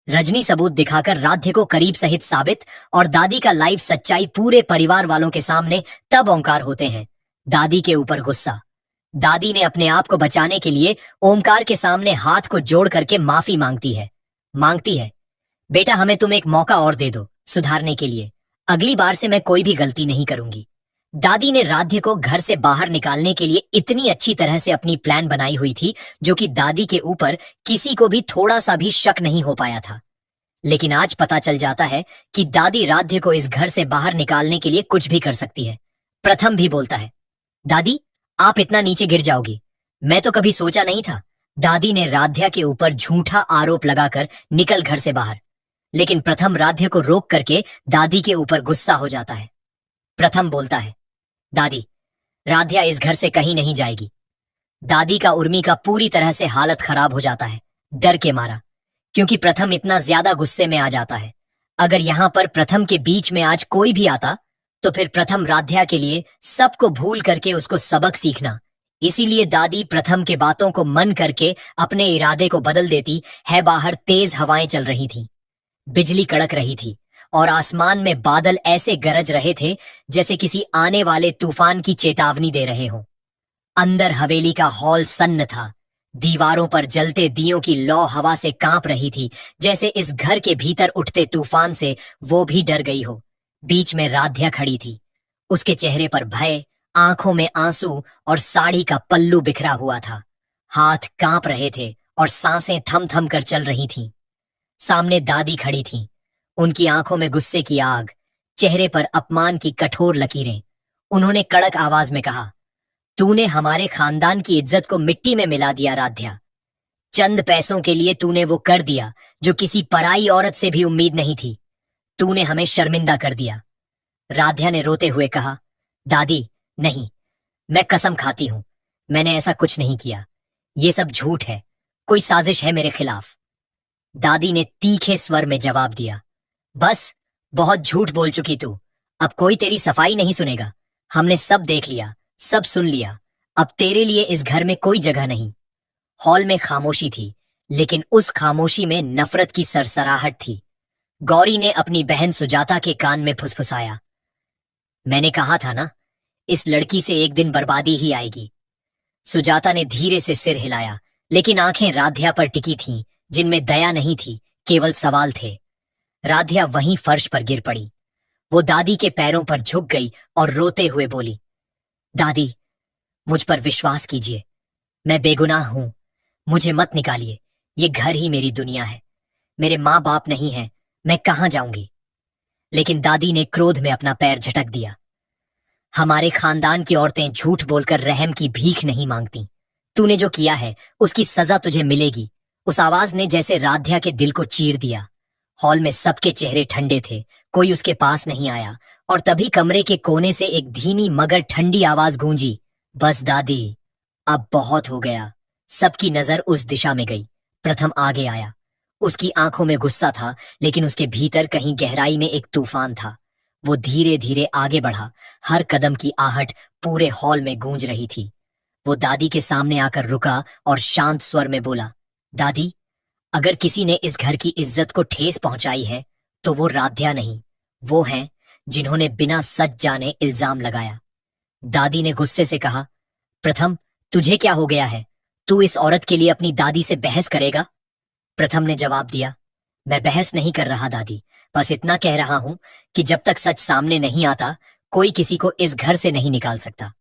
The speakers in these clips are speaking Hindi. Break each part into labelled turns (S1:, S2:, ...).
S1: रजनी सबूत दिखाकर राध्य को करीब सहित साबित और दादी का लाइव सच्चाई पूरे परिवार वालों के सामने तब ओंकार होते हैं। दादी के ऊपर गुस्सा। दादी ने अपने आप को बचाने के लिए ओमकार के सामने हाथ को जोड़ करके माफी मांगती है। बेटा, हमें तुम एक मौका और दे दो सुधारने के लिए। अगली बार से मैं कोई भी गलती नहीं करूंगी। दादी ने राध्य को घर से बाहर निकालने के लिए इतनी अच्छी तरह से अपनी प्लान बनाई हुई थी जो कि दादी के ऊपर किसी को भी थोड़ा सा भी शक नहीं हो पाया था। लेकिन आज पता चल जाता है कि दादी राध्य को इस घर से बाहर निकालने के लिए कुछ भी कर सकती है। प्रथम भी बोलता है, दादी आप इतना नीचे गिर जाओगी, मैं तो कभी सोचा नहीं था। दादी ने राध्या के ऊपर झूठा आरोप लगाकर निकल घर से बाहर, लेकिन प्रथम राध्य को रोक करके दादी के ऊपर गुस्सा हो जाता है। प्रथम बोलता है, दादी राध्या इस घर से कहीं नहीं जाएगी। दादी का उर्मी का पूरी तरह से हालत खराब हो जाता है डर के मारा, क्योंकि प्रथम इतना ज्यादा गुस्से में आ जाता है। अगर यहां पर प्रथम के बीच में आज कोई भी आता तो फिर प्रथम राध्या के लिए सबको भूल करके उसको सबक सीखना। इसीलिए दादी प्रथम के बातों को मन करके अपने इरादे को बदल देती है। बाहर तेज हवाएं चल रही थी, बिजली कड़क रही थी और आसमान में बादल ऐसे गरज रहे थे जैसे किसी आने वाले तूफान की चेतावनी दे रहे हों। अंदर हवेली का हॉल सन्न था। दीवारों पर जलते दियों की लौ हवा से कांप रही थी, जैसे इस घर के भीतर उठते तूफान से वो भी डर गई हो। बीच में राध्या खड़ी थी। उसके चेहरे पर भय, आंखों में आंसू और साड़ी का पल्लू बिखरा हुआ था। हाथ कांप रहे थे और सांसें थम थम कर चल रही थीं। सामने दादी खड़ी थीं, उनकी आंखों में गुस्से की आग, चेहरे पर अपमान की कठोर लकीरें। उन्होंने कड़क आवाज में कहा, तूने हमारे खानदान की इज्जत को मिट्टी में मिला दिया राध्या। चंद पैसों के लिए तूने वो कर दिया जो किसी पराई औरत से भी उम्मीद नहीं थी। तूने हमें शर्मिंदा कर दिया। राध्या ने रोते हुए कहा, दादी नहीं, मैं कसम खाती हूं, मैंने ऐसा कुछ नहीं किया। ये सब झूठ है, कोई साजिश है मेरे खिलाफ। दादी ने तीखे स्वर में जवाब दिया, बस बहुत झूठ बोल चुकी तू। अब कोई तेरी सफाई नहीं सुनेगा। हमने सब देख लिया, सब सुन लिया। अब तेरे लिए इस घर में कोई जगह नहीं। हॉल में खामोशी थी, लेकिन उस खामोशी में नफरत की सरसराहट थी। गौरी ने अपनी बहन सुजाता के कान में फुसफुसाया, मैंने कहा था ना, इस लड़की से एक दिन बर्बादी ही आएगी। सुजाता ने धीरे से सिर हिलाया, लेकिन आंखें राध्या पर टिकी थीं, जिनमें दया नहीं थी, केवल सवाल थे। राध्या वहीं फर्श पर गिर पड़ी। वो दादी के पैरों पर झुक गई और रोते हुए बोली, दादी मुझ पर विश्वास कीजिए, मैं बेगुनाह हूं। मुझे मत निकालिए, ये घर ही मेरी दुनिया है। मेरे माँ बाप नहीं हैं, मैं कहां जाऊंगी। लेकिन दादी ने क्रोध में अपना पैर झटक दिया। हमारे खानदान की औरतें झूठ बोलकर रहम की भीख नहीं मांगती। तूने जो किया है उसकी सजा तुझे मिलेगी। उस आवाज ने जैसे राध्या के दिल को चीर दिया। हॉल में सबके चेहरे ठंडे थे, कोई उसके पास नहीं आया। और तभी कमरे के कोने से एक धीमी मगर ठंडी आवाज गूंजी, बस दादी, अब बहुत हो गया। सबकी नजर उस दिशा में गई। प्रथम आगे आया। उसकी आंखों में गुस्सा था, लेकिन उसके भीतर कहीं गहराई में एक तूफान था। वो धीरे धीरे आगे बढ़ा। हर कदम की आहट पूरे हॉल में गूंज रही थी। वो दादी के सामने आकर रुका और शांत स्वर में बोला, दादी, अगर किसी ने इस घर की इज्जत को ठेस पहुंचाई है तो वो राध्या नहीं, वो हैं जिन्होंने बिना सच जाने इल्जाम लगाया। दादी ने गुस्से से कहा, प्रथम, तुझे क्या हो गया है? तू इस औरत के लिए अपनी दादी से बहस करेगा? प्रथम ने जवाब दिया, मैं बहस नहीं कर रहा दादी, बस इतना कह रहा हूं कि जब तक सच सामने नहीं आता कोई किसी को इस घर से नहीं निकाल सकता।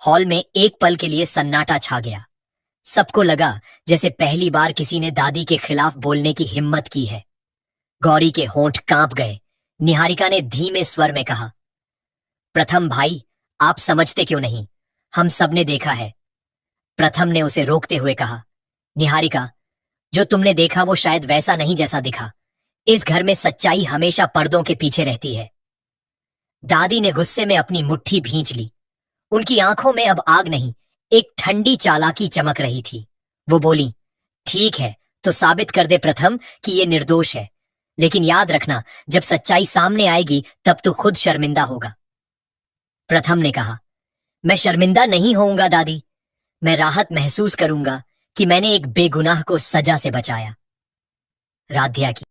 S1: हॉल में एक पल के लिए सन्नाटा छा गया। सबको लगा जैसे पहली बार किसी ने दादी के खिलाफ बोलने की हिम्मत की है। गौरी के होंठ कांप गए। निहारिका ने धीमे स्वर में कहा, प्रथम भाई, आप समझते क्यों नहीं? हम सबने देखा है। प्रथम ने उसे रोकते हुए कहा, निहारिका, जो तुमने देखा वो शायद वैसा नहीं जैसा दिखा। इस घर में सच्चाई हमेशा पर्दों के पीछे रहती है। दादी ने गुस्से में अपनी मुट्ठी भींच ली। उनकी आंखों में अब आग नहीं, एक ठंडी चालाकी चमक रही थी। वो बोली, ठीक है, तो साबित कर दे प्रथम कि ये निर्दोष है। लेकिन याद रखना, जब सच्चाई सामने आएगी तब तू खुद शर्मिंदा होगा। प्रथम ने कहा, मैं शर्मिंदा नहीं होऊंगा दादी, मैं राहत महसूस करूंगा कि मैंने एक बेगुनाह को सजा से बचाया। राध्या की